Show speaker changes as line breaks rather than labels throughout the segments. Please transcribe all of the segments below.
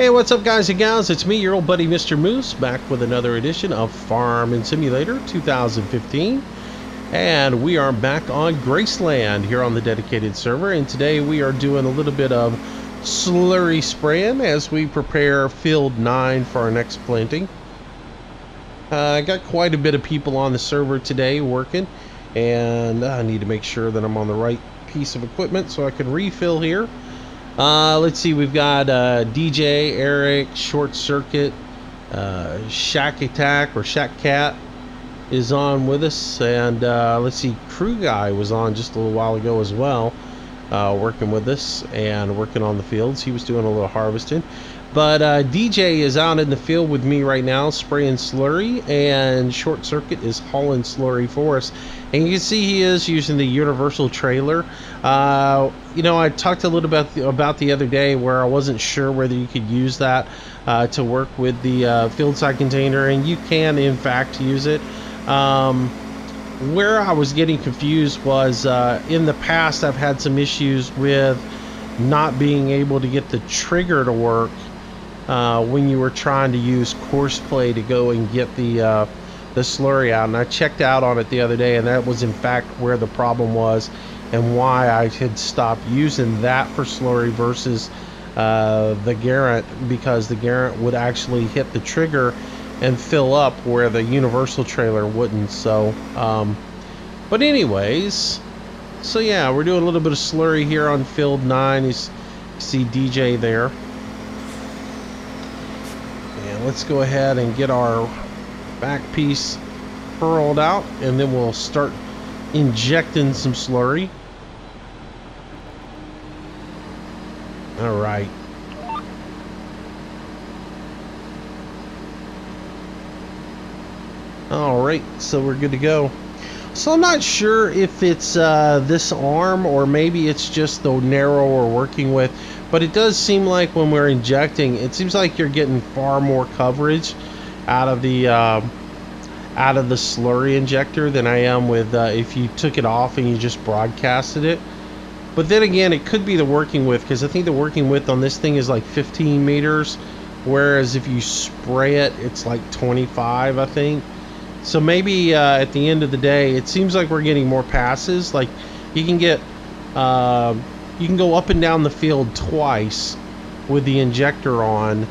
Hey, what's up guys and gals? It's me, your old buddy Mr. Moose, back with another edition of Farming Simulator 2015. And we are back on Graceland here on the dedicated server. And today we are doing a little bit of slurry spraying as we prepare field 9 for our next planting. I got quite a bit of people on the server today working, and I need to make sure that I'm on the right piece of equipment so I can refill here. Let's see, we've got DJ, Eric, Short Circuit, Shack Attack or Shack Cat is on with us, and let's see, Crew Guy was on just a little while ago as well, working with us and working on the fields. He was doing a little harvesting. But DJ is out in the field with me right now spraying slurry, and Short Circuit is hauling slurry for us. And you can see he is using the universal trailer. You know, I talked a little bit about the other day where I wasn't sure whether you could use that to work with the field side container, and you can in fact use it. Where I was getting confused was in the past I've had some issues with not being able to get the trigger to work when you were trying to use course play to go and get the slurry out, and I checked out on it the other day, and that was in fact where the problem was and why I had stopped using that for slurry versus the Garant, because the Garant would actually hit the trigger and fill up where the universal trailer wouldn't. So but anyways, so yeah, we're doing a little bit of slurry here on field 9. You see DJ there. And let's go ahead and get our back piece furled out, and then we'll start injecting some slurry. All right. All right, so we're good to go. So I'm not sure if it's this arm or maybe it's just the narrow we're working with, but it does seem like when we're injecting, it seems like you're getting far more coverage out of the slurry injector than I am with if you took it off and you just broadcasted it. But then again, it could be the working width, because I think the working width on this thing is like 15 meters, whereas if you spray it, it's like 25, I think. So maybe at the end of the day, it seems like we're getting more passes. Like you can get you can go up and down the field twice with the injector on,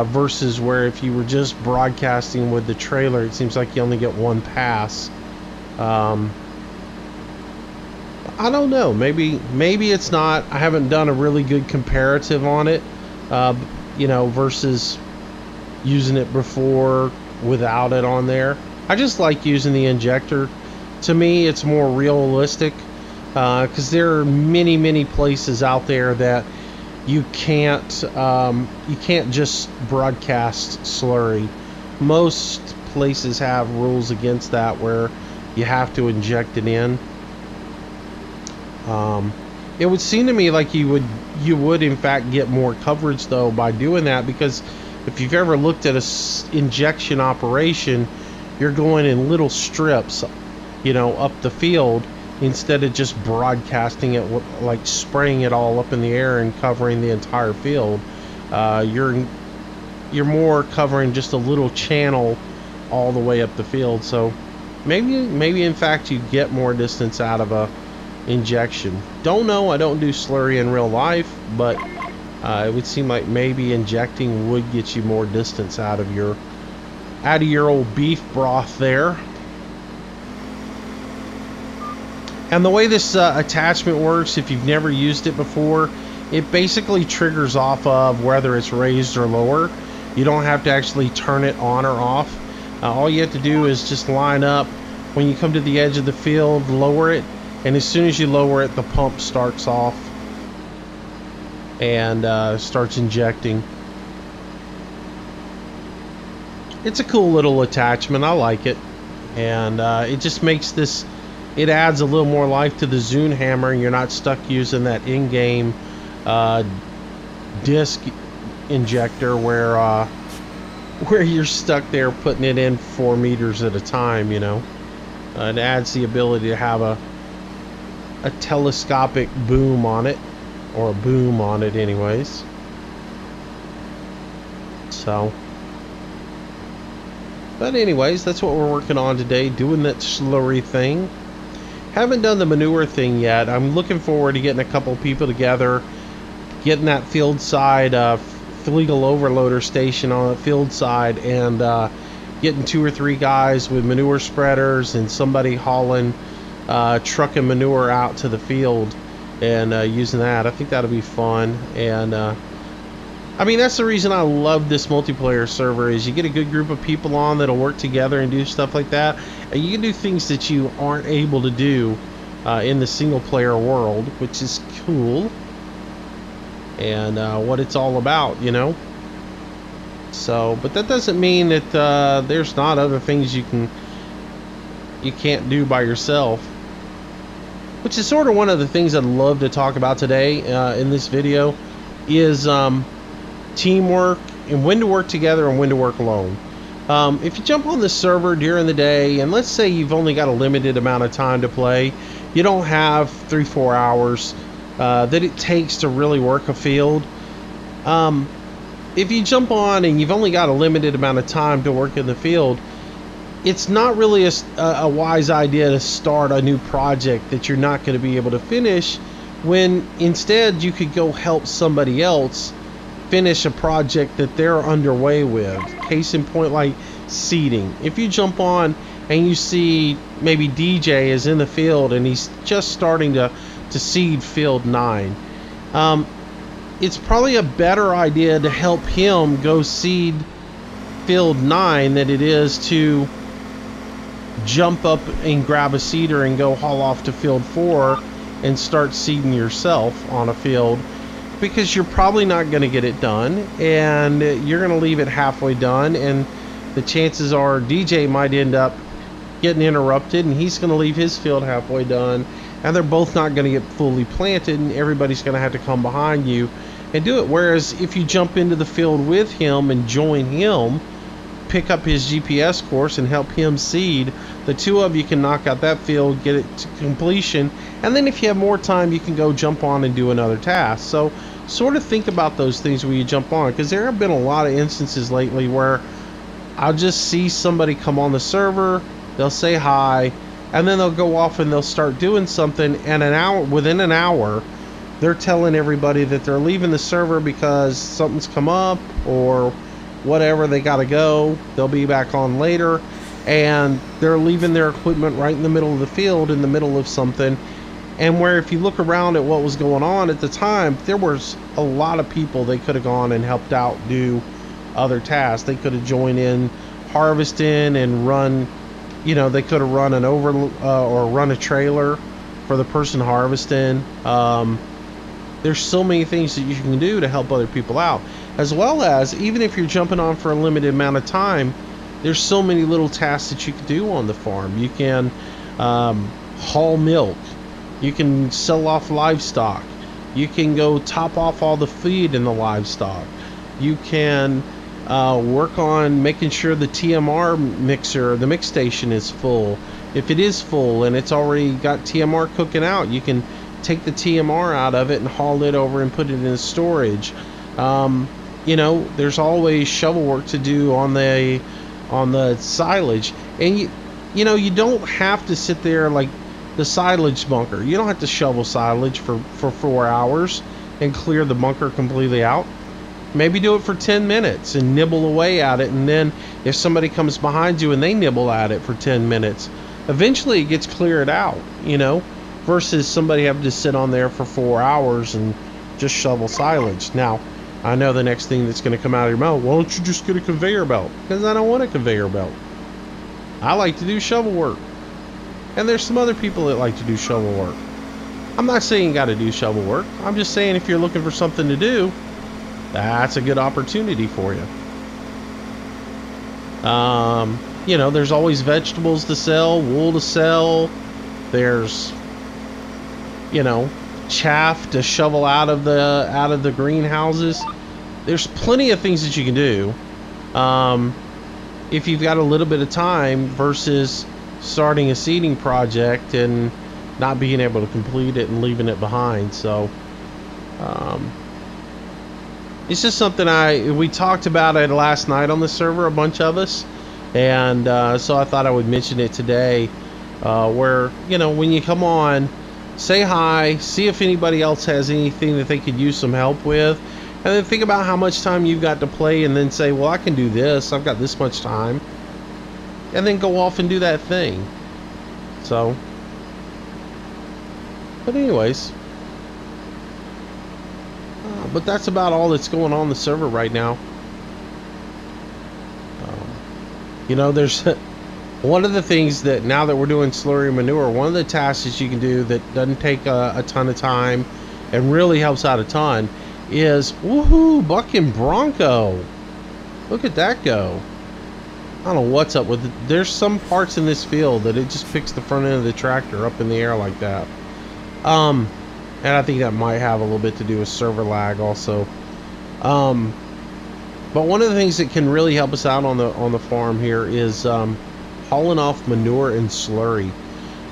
versus where if you were just broadcasting with the trailer, it seems like you only get one pass. I don't know, maybe it's not. I haven't done a really good comparative on it, you know, versus using it before without it on there. I just like using the injector. To me, it's more realistic, because there are many places out there that you can't just broadcast slurry. Most places have rules against that where you have to inject it in. It would seem to me like you would in fact get more coverage though by doing that, because if you've ever looked at a injection operation, you're going in little strips, you know, up the field, instead of just broadcasting it, like spraying it all up in the air and covering the entire field. You're more covering just a little channel all the way up the field. So maybe in fact you get more distance out of a injection. Don't know, I don't do slurry in real life, but it would seem like maybe injecting would get you more distance out of your old beef broth there. And the way this attachment works, if you've never used it before, it basically triggers off of whether it's raised or lower. You don't have to actually turn it on or off. All you have to do is just line up when you come to the edge of the field, lower it, and as soon as you lower it, the pump starts off and starts injecting. It's a cool little attachment. I like it, and it just makes this, it adds a little more life to the Zune hammer, and you're not stuck using that in-game disc injector where you're stuck there putting it in 4 meters at a time, you know. It adds the ability to have a telescopic boom on it, or a boom on it anyways. So, but anyways, that's what we're working on today, doing that slurry thing. Haven't done the manure thing yet. I'm looking forward to getting a couple people together, getting that field side legal overloader station on the field side, and getting 2 or 3 guys with manure spreaders and somebody hauling trucking manure out to the field and using that. I think that'll be fun. And I mean, that's the reason I love this multiplayer server, is you get a good group of people on that'll work together and do stuff like that, and you can do things that you aren't able to do in the single player world, which is cool, and what it's all about, you know. So, but that doesn't mean that there's not other things you can't do by yourself, which is sort of one of the things I'd love to talk about today in this video, is teamwork and when to work together and when to work alone. If you jump on the server during the day, and let's say you've only got a limited amount of time to play, you don't have 3-4 hours that it takes to really work a field. If you jump on and you've only got a limited amount of time to work in the field, it's not really a wise idea to start a new project that you're not going to be able to finish, when instead you could go help somebody else finish a project that they're underway with. Case in point, like seeding. If you jump on and you see maybe DJ is in the field and he's just starting to seed field 9, it's probably a better idea to help him go seed field 9 than it is to jump up and grab a seeder and go haul off to field 4 and start seeding yourself on a field, because you're probably not going to get it done, and you're going to leave it halfway done, and the chances are DJ might end up getting interrupted and he's going to leave his field halfway done, and they're both not going to get fully planted, and everybody's going to have to come behind you and do it. Whereas if you jump into the field with him and join him, pick up his GPS course and help him seed, the two of you can knock out that field, get it to completion, and then if you have more time you can go jump on and do another task. So sort of think about those things when you jump on, because there have been a lot of instances lately where I'll just see somebody come on the server, they'll say hi, and then they'll go off and they'll start doing something, and within an hour they're telling everybody that they're leaving the server because something's come up or whatever, they gotta go, they'll be back on later, and they're leaving their equipment right in the middle of the field, in the middle of something. And where if you look around at what was going on at the time, there was a lot of people they could have gone and helped out do other tasks. They could have joined in harvesting and run, you know, they could have run an or run a trailer for the person harvesting. There's so many things that you can do to help other people out, as well as, even if you're jumping on for a limited amount of time, there's so many little tasks that you can do on the farm. You can haul milk, you can sell off livestock, you can go top off all the feed in the livestock, you can work on making sure the TMR mixer, the mix station, is full. If it is full and it's already got TMR cooking out, you can take the TMR out of it and haul it over and put it in storage. You know, there's always shovel work to do on the silage, and you know, you don't have to sit there like the silage bunker. You don't have to shovel silage for 4 hours and clear the bunker completely out. Maybe do it for 10 minutes and nibble away at it, and then if somebody comes behind you and they nibble at it for 10 minutes, eventually it gets cleared out, you know, versus somebody having to sit on there for 4 hours and just shovel silage. Now, I know the next thing that's going to come out of your mouth, why don't you just get a conveyor belt? Because I don't want a conveyor belt. I like to do shovel work. And there's some other people that like to do shovel work. I'm not saying you got to do shovel work. I'm just saying if you're looking for something to do, that's a good opportunity for you. You know, there's always vegetables to sell, wool to sell. There's, you know, chaff to shovel out of the greenhouses. There's plenty of things that you can do if you've got a little bit of time, versus starting a seeding project and not being able to complete it and leaving it behind. So It's just something we talked about it last night on the server, a bunch of us, and so I thought I would mention it today. Where, you know, when you come on, say hi, see if anybody else has anything that they could use some help with, and then think about how much time you've got to play, and then say, well, I can do this, I've got this much time, and then go off and do that thing. So, but anyways, but that's about all that's going on the server right now. You know, there's one of the things that now that we're doing slurry manure, one of the tasks that you can do that doesn't take a ton of time and really helps out a ton is, woohoo, bucking bronco. Look at that go. I don't know what's up with it. There's some parts in this field that it just picks the front end of the tractor up in the air like that. And I think that might have a little bit to do with server lag also. But one of the things that can really help us out on the farm here is hauling off manure and slurry.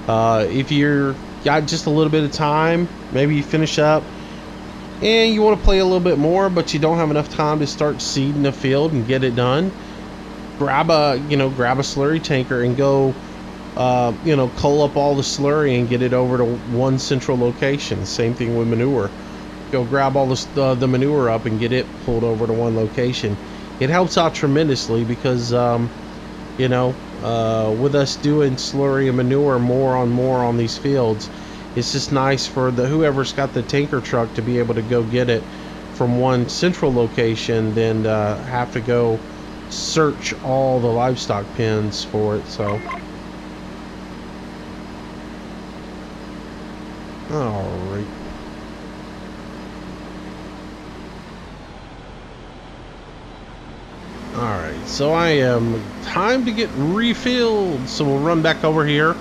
If you're got just a little bit of time, maybe you finish up and you want to play a little bit more, but you don't have enough time to start seeding the field and get it done, grab a slurry tanker and go cull up all the slurry and get it over to one central location. Same thing with manure. Go grab all the manure up and get it pulled over to one location. It helps out tremendously because with us doing slurry and manure more on these fields, it's just nice for whoever's got the tanker truck to be able to go get it from one central location than have to go search all the livestock pens for it. So, all right. Alright, so I am time to get refilled, so we'll run back over here.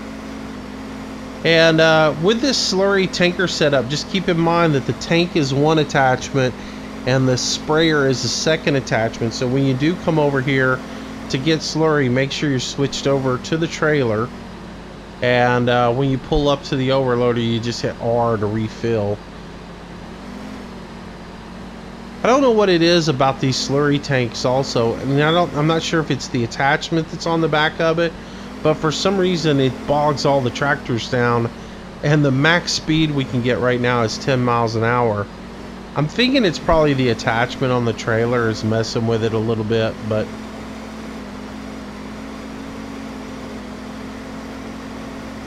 And with this slurry tanker setup, just keep in mind that the tank is one attachment and the sprayer is the second attachment. So when you do come over here to get slurry, make sure you're switched over to the trailer, and when you pull up to the overloader, you just hit R to refill. I don't know what it is about these slurry tanks also. I mean, I'm not sure if it's the attachment that's on the back of it, but for some reason it bogs all the tractors down, and the max speed we can get right now is 10 miles an hour. I'm thinking it's probably the attachment on the trailer is messing with it a little bit, but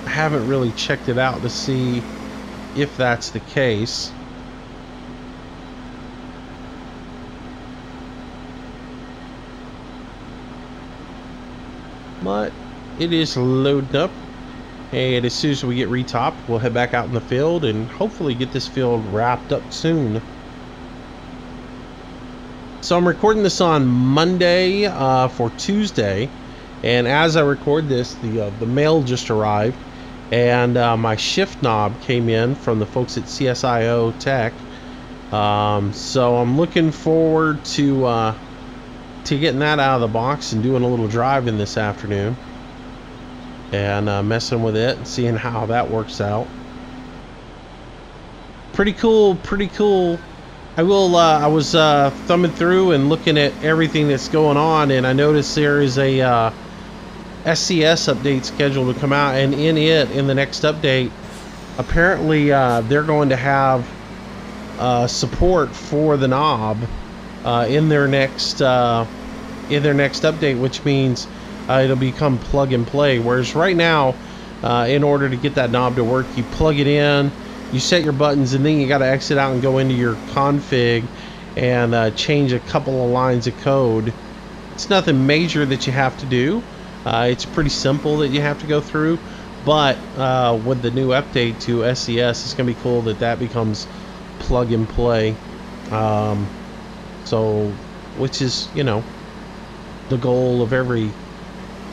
I haven't really checked it out to see if that's the case. But it is loading up, and as soon as we get retopped, we'll head back out in the field and hopefully get this field wrapped up soon. So I'm recording this on Monday for Tuesday, and as I record this, the mail just arrived, and my shift knob came in from the folks at CSIO Tech. So I'm looking forward to getting that out of the box and doing a little driving this afternoon and messing with it and seeing how that works out. Pretty cool. I was thumbing through and looking at everything that's going on, and I noticed there is a SCS update scheduled to come out, and in the next update, apparently they're going to have support for the knob in their next update, which means it'll become plug and play. Whereas right now, in order to get that knob to work, you plug it in, you set your buttons, and then you got to exit out and go into your config and change a couple of lines of code. It's nothing major that you have to do. It's pretty simple that you have to go through, but with the new update to SCS, it's gonna be cool that becomes plug and play. So, which is, the goal of every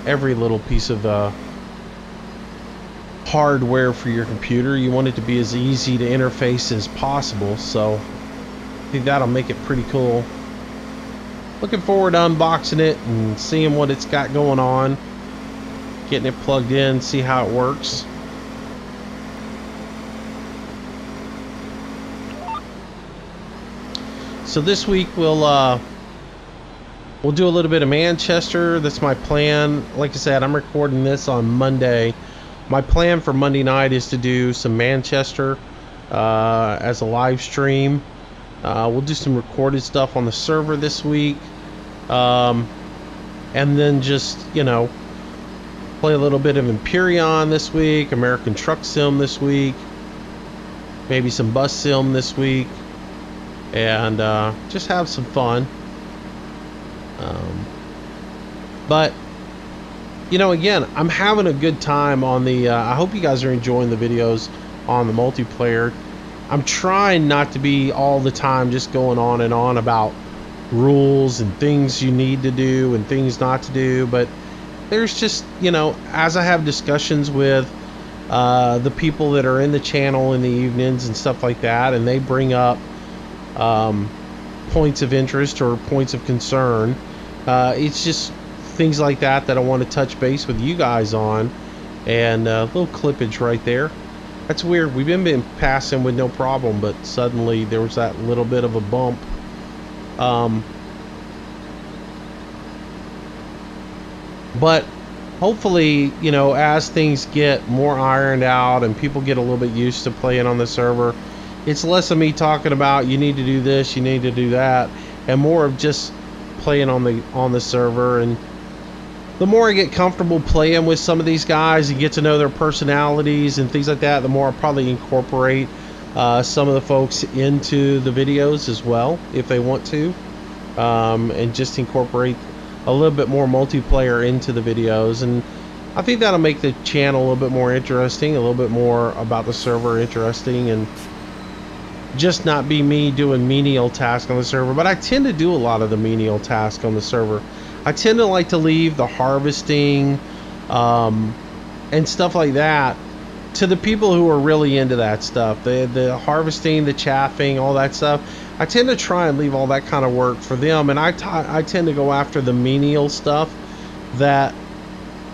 little piece of hardware for your computer. You want it to be as easy to interface as possible, so I think that'll make it pretty cool. Looking forward to unboxing it and seeing what it's got going on, getting it plugged in, see how it works. So this week we'll do a little bit of Manchester. That's my plan. Like I said, I'm recording this on Monday. My plan for Monday night is to do some Manchester as a live stream. We'll do some recorded stuff on the server this week. And then just, you know, play a little bit of Empyrean this week, American Truck Sim this week, maybe some Bus Sim this week, and just have some fun. But you know, again, I'm having a good time on the I hope you guys are enjoying the videos on the multiplayer. I'm trying not to be all the time just going on and on about rules and things you need to do and things not to do, but there's just, you know, as I have discussions with the people that are in the channel in the evenings and stuff like that, and they bring up points of interest or points of concern, it's just things like that that I want to touch base with you guys on. And a little clippage right there. That's weird. We've been passing with no problem, but suddenly there was that little bit of a bump. But hopefully, you know, as things get more ironed out and people get a little bit used to playing on the server, it's less of me talking about you need to do this, you need to do that, and more of just playing on the server. And the more I get comfortable playing with some of these guys and get to know their personalities and things like that, the more I'll probably incorporate some of the folks into the videos as well, if they want to, and just incorporate a little bit more multiplayer into the videos. And I think that'll make the channel a little bit more interesting, a little bit more about the server interesting, and just not be me doing menial tasks on the server. But I tend to do a lot of the menial tasks on the server. I tend to like to leave the harvesting and stuff like that to the people who are really into that stuff. The harvesting, the chaffing, all that stuff. I tend to try and leave all that kind of work for them, and I tend to go after the menial stuff that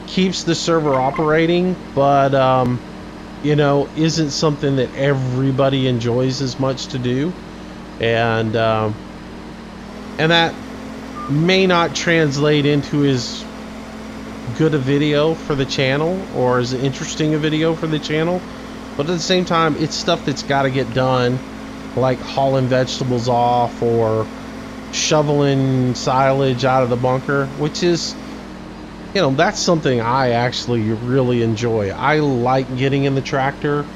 keeps the server operating, but you know, isn't something that everybody enjoys as much to do, and that may not translate into as good a video for the channel or as interesting a video for the channel. But at the same time, it's stuff that's got to get done, like hauling vegetables off or shoveling silage out of the bunker, which is, you know, that's something I actually really enjoy. I like getting in the tractor,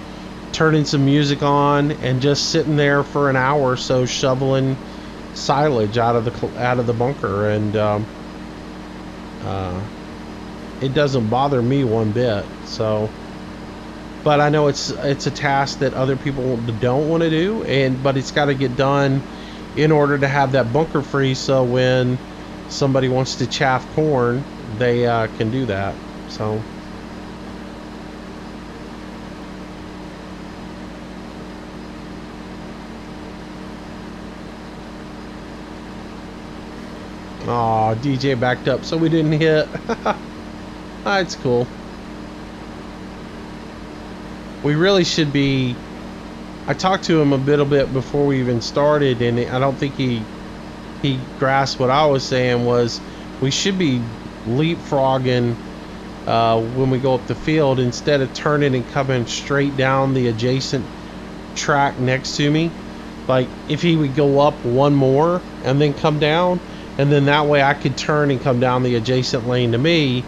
turning some music on, and just sitting there for an hour or so shoveling silage out of the bunker, and it doesn't bother me one bit. So, but I know it's a task that other people don't want to do, but it's got to get done in order to have that bunker free, so when somebody wants to chaff corn, they can do that. So oh, DJ backed up so we didn't hit. That's cool. We really should be. I talked to him a little bit before we even started, and I don't think he grasped what I was saying. Was we should be leapfrogging when we go up the field, instead of turning and coming straight down the adjacent track next to me. Like, if he would go up one more and then come down, and then that way I could turn and come down the adjacent lane to me,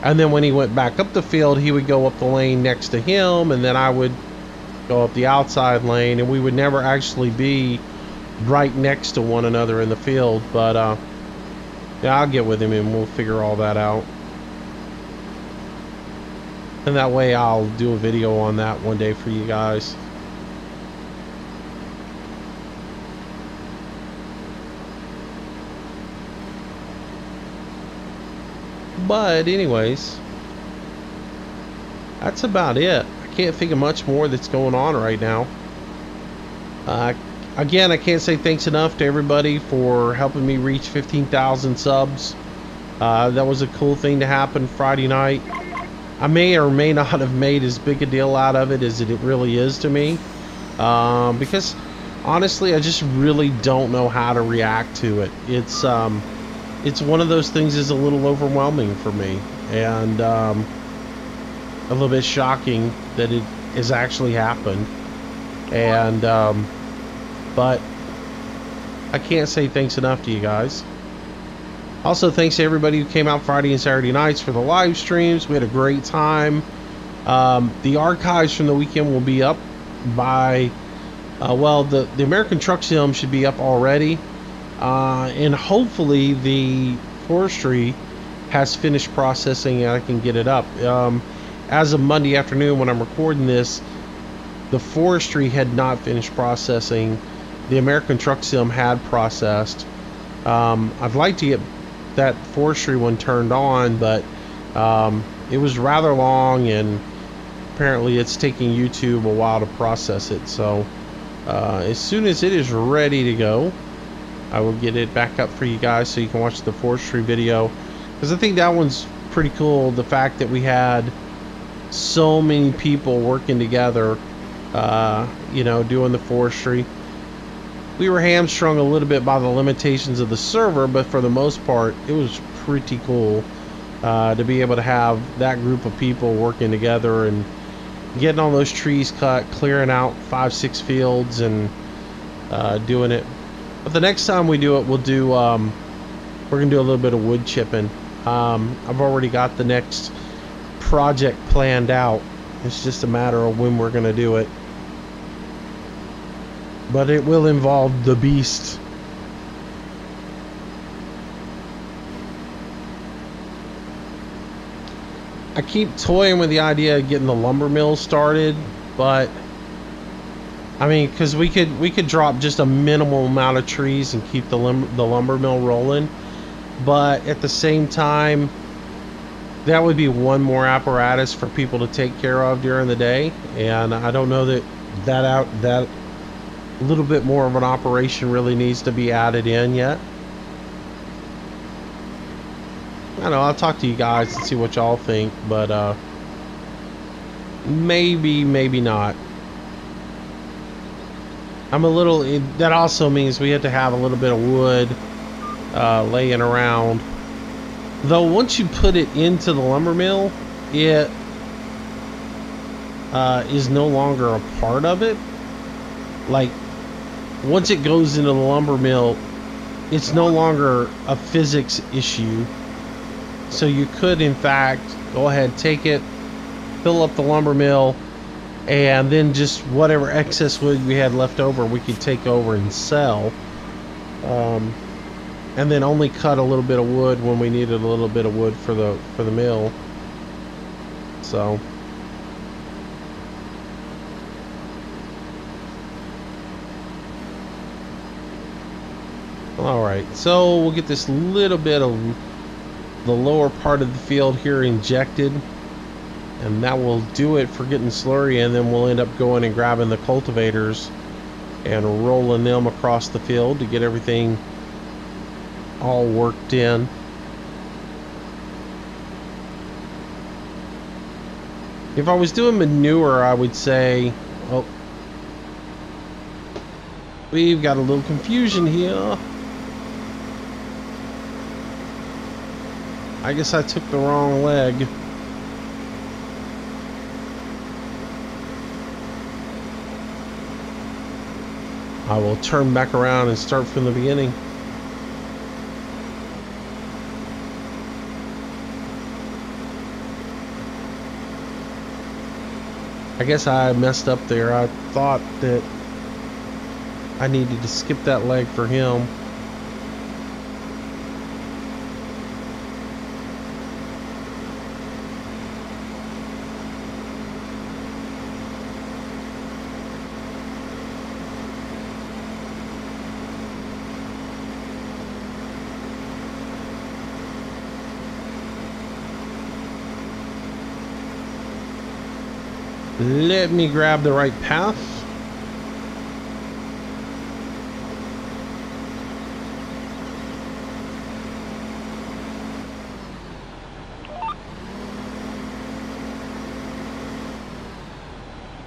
and then when he went back up the field, he would go up the lane next to him, and then I would go up the outside lane, and we would never actually be right next to one another in the field. But yeah, I'll get with him and we'll figure all that out, and that way I'll do a video on that one day for you guys. But anyways, that's about it. I can't think of much more that's going on right now. Again, I can't say thanks enough to everybody for helping me reach 15,000 subs. That was a cool thing to happen Friday night. I may or may not have made as big a deal out of it as it really is to me, because honestly, I just really don't know how to react to it. It's one of those things that's a little overwhelming for me, and a little bit shocking that it has actually happened. And but I can't say thanks enough to you guys. Also, thanks to everybody who came out Friday and Saturday nights for the live streams. We had a great time. The archives from the weekend will be up by well, the American Truck Sim should be up already, and hopefully the forestry has finished processing and I can get it up. As of Monday afternoon when I'm recording this, the forestry had not finished processing. The American Truck Sim had processed. I'd like to get that forestry one turned on, but it was rather long, and apparently it's taking YouTube a while to process it. So as soon as it is ready to go, I will get it back up for you guys so you can watch the forestry video, because I think that one's pretty cool. The fact that we had so many people working together, you know, doing the forestry. We were hamstrung a little bit by the limitations of the server, but for the most part it was pretty cool to be able to have that group of people working together and getting all those trees cut, clearing out 5-6 fields, and doing it. But the next time we do it, we'll do we're gonna do a little bit of wood chipping. I've already got the next project planned out. It's just a matter of when we're gonna do it, but it will involve the beast. I keep toying with the idea of getting the lumber mill started, but I mean, because we could drop just a minimal amount of trees and keep the lumber mill rolling, but at the same time, that would be one more apparatus for people to take care of during the day, and I don't know that that little bit more of an operation really needs to be added in yet. I don't know, I'll talk to you guys and see what y'all think, but maybe not. I'm a little, that also means we have to have a little bit of wood laying around. Though once you put it into the lumber mill, it is no longer a part of it. Like, once it goes into the lumber mill, it's no longer a physics issue. So you could, in fact, go ahead, take it, fill up the lumber mill, and then just whatever excess wood we had left over, we could take over and sell. And then only cut a little bit of wood when we needed a little bit of wood for the mill. So all right, so we'll get this little bit of the lower part of the field here injected, and that will do it for getting slurry, and then we'll end up going and grabbing the cultivators and rolling them across the field to get everything all worked in. If I was doing manure, I would say, oh, we've got a little confusion here. I guess I took the wrong leg. I will turn back around and start from the beginning. I guess I messed up there. I thought that I needed to skip that leg for him. Let me grab the right path.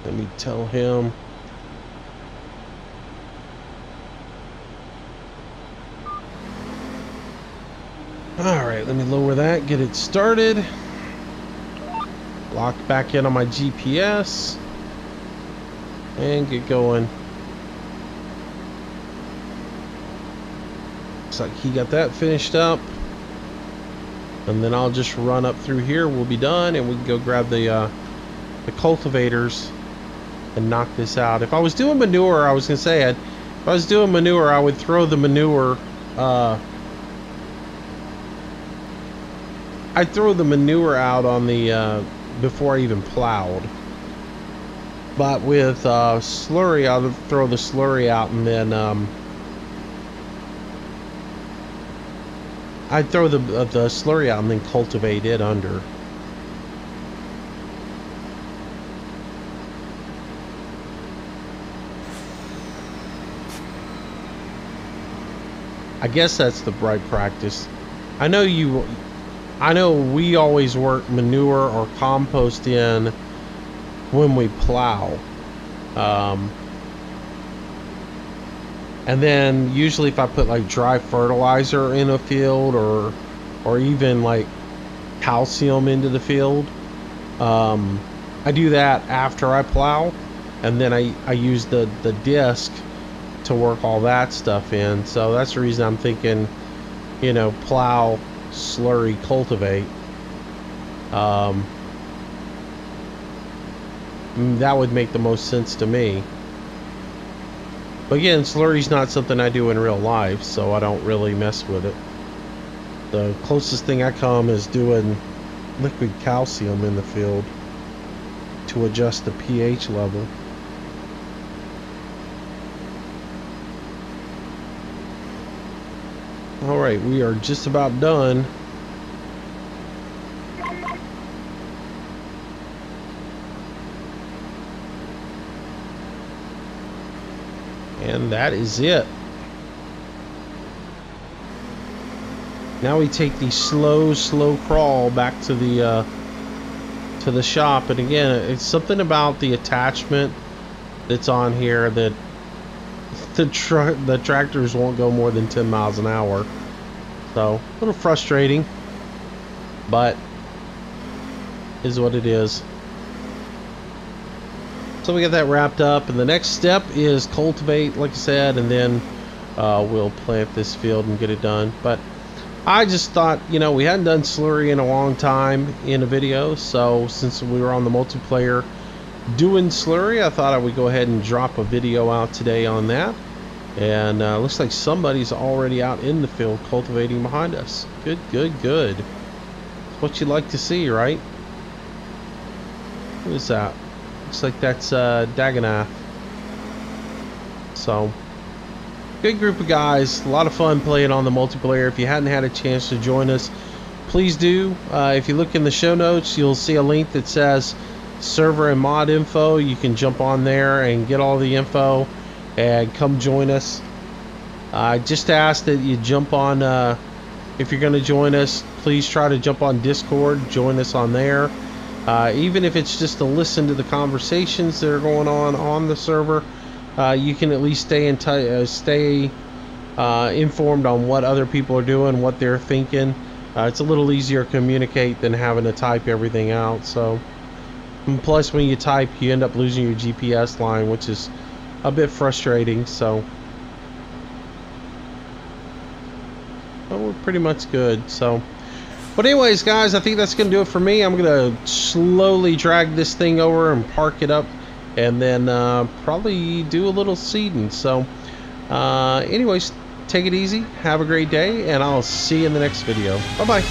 Let me tell him. All right, let me lower that, get it started. Lock back in on my GPS and get going. Looks like he got that finished up. And then I'll just run up through here. We'll be done, and we can go grab the cultivators and knock this out. If I was doing manure, I was gonna say, if I was doing manure, I would throw the manure. I'd throw the manure out on the before I even plowed. But with slurry, I'll throw the slurry out, and then I'd throw the slurry out and then cultivate it under. I guess that's the right practice. I know we always work manure or compost in when we plow. And then usually if I put like dry fertilizer in a field, or even like calcium into the field, I do that after I plow, and then I use the disc to work all that stuff in. So that's the reason I'm thinking, you know, plow, slurry, cultivate. That would make the most sense to me. But again, slurry's not something I do in real life, so I don't really mess with it. The closest thing I come is doing liquid calcium in the field to adjust the pH level. Alright, we are just about done. And that is it. Now we take the slow crawl back to the shop. And again, it's something about the attachment that's on here that the tractors won't go more than 10 miles an hour. So a little frustrating, but is what it is. So we got that wrapped up, and the next step is cultivate, like I said, and then we'll plant this field and get it done. But I just thought, you know, we hadn't done slurry in a long time in a video, so since we were on the multiplayer doing slurry, I thought I would go ahead and drop a video out today on that. And looks like somebody's already out in the field cultivating behind us. Good. It's what you like to see, right? Who is that? Looks like that's Dagonath. So, good group of guys. A lot of fun playing on the multiplayer. If you hadn't had a chance to join us, please do. If you look in the show notes, you'll see a link that says server and mod info. You can jump on there and get all the info and come join us. I just ask that you jump on, if you're going to join us, please try to jump on Discord, join us on there. Even if it's just to listen to the conversations that are going on the server, you can at least stay in stay informed on what other people are doing, what they're thinking. It's a little easier to communicate than having to type everything out. So, and plus when you type, you end up losing your GPS line, which is a bit frustrating. So, but we're pretty much good. So, but anyways, guys, I think that's gonna do it for me. I'm gonna slowly drag this thing over and park it up, and then probably do a little seeding. So anyways, take it easy, have a great day, and I'll see you in the next video. Bye bye.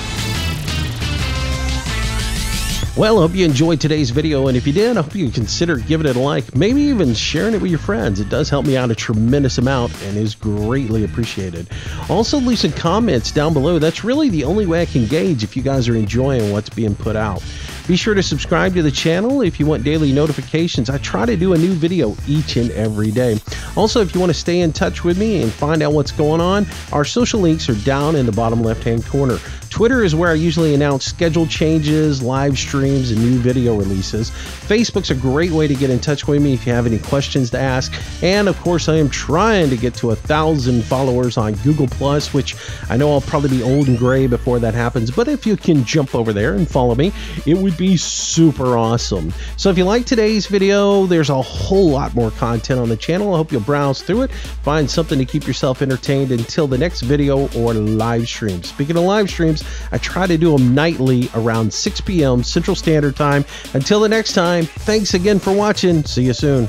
Well, I hope you enjoyed today's video, and if you did, I hope you consider giving it a like, maybe even sharing it with your friends. It does help me out a tremendous amount and is greatly appreciated. Also, leave some comments down below. That's really the only way I can gauge if you guys are enjoying what's being put out. Be sure to subscribe to the channel if you want daily notifications. I try to do a new video each and every day. Also, if you want to stay in touch with me and find out what's going on, our social links are down in the bottom left-hand corner. Twitter is where I usually announce schedule changes, live streams, and new video releases. Facebook's a great way to get in touch with me if you have any questions to ask. And of course, I am trying to get to 1,000 followers on Google+, which I know I'll probably be old and gray before that happens, but if you can jump over there and follow me, it would be super awesome. So if you like today's video, there's a whole lot more content on the channel. I hope you'll browse through it, find something to keep yourself entertained until the next video or live stream. Speaking of live streams, I try to do them nightly around 6 p.m. Central Standard Time. Until the next time, thanks again for watching. See you soon.